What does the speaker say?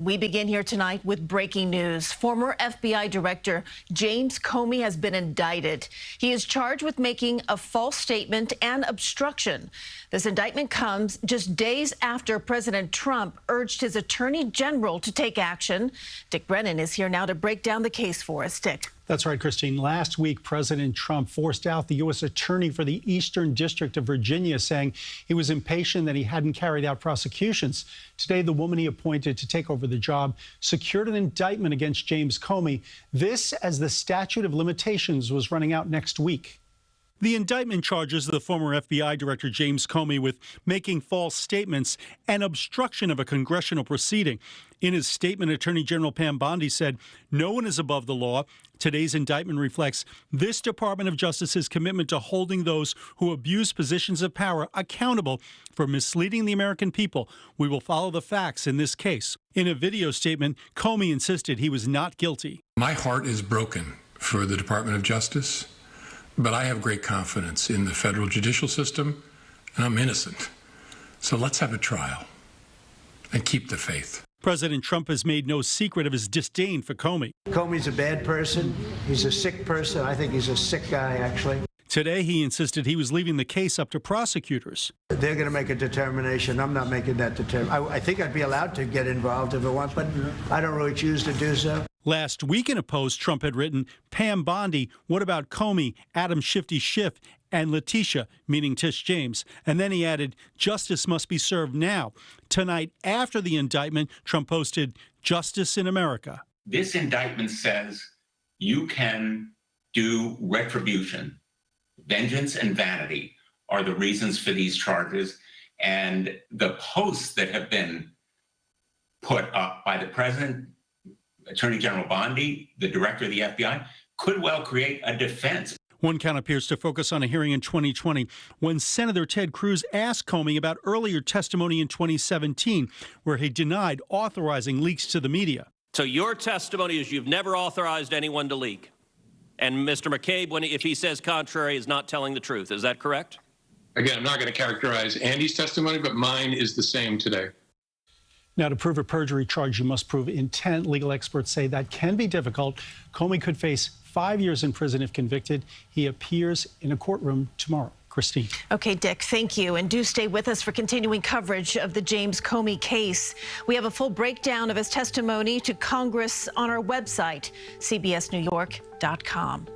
We begin here tonight with breaking news. Former FBI Director James Comey has been indicted. He is charged with making a false statement and obstruction. This indictment comes just days after President Trump urged his attorney general to take action. Dick Brennan is here now to break down the case for us. Dick. That's right, Christine. Last week, President Trump forced out the U.S. Attorney for the Eastern District of Virginia, saying he was impatient that he hadn't carried out prosecutions. Today, the woman he appointed to take over the job secured an indictment against James Comey. This as the statute of limitations was running out next week. The indictment charges the former FBI Director James Comey with making false statements and obstruction of a congressional proceeding. In his statement, Attorney General Pam Bondi said, "No one is above the law." Today's indictment reflects this Department of Justice's commitment to holding those who abuse positions of power accountable for misleading the American people. We will follow the facts in this case. In a video statement, Comey insisted he was not guilty. My heart is broken for the Department of Justice, but I have great confidence in the federal judicial system, and I'm innocent. So let's have a trial and keep the faith. President Trump has made no secret of his disdain for Comey. Comey's a bad person. He's a sick person. I think he's a sick guy, actually. Today, he insisted he was leaving the case up to prosecutors. They're going to make a determination. I'm not making that determination. I think I'd be allowed to get involved if I want, but I don't really choose to do so. Last week in a post, Trump had written, "Pam Bondi, what about Comey, Adam Shifty Schiff, and Letitia," meaning Tish James. And then he added, "Justice must be served now." Tonight, after the indictment, Trump posted, "Justice in America." This indictment says you can do retribution. Vengeance and vanity are the reasons for these charges. And the posts that have been put up by the president, Attorney General Bondi, the director of the FBI, could well create a defense. One count appears to focus on a hearing in 2020 when Senator Ted Cruz asked Comey about earlier testimony in 2017, where he denied authorizing leaks to the media. So your testimony is you've never authorized anyone to leak. And Mr. McCabe, if he says contrary, is not telling the truth. Is that correct? Again, I'm not going to characterize Andy's testimony, but mine is the same today. Now, to prove a perjury charge, you must prove intent. Legal experts say that can be difficult. Comey could face 5 years in prison if convicted. He appears in a courtroom tomorrow. Christine. Okay, Dick, thank you. And do stay with us for continuing coverage of the James Comey case. We have a full breakdown of his testimony to Congress on our website, cbsnewyork.com.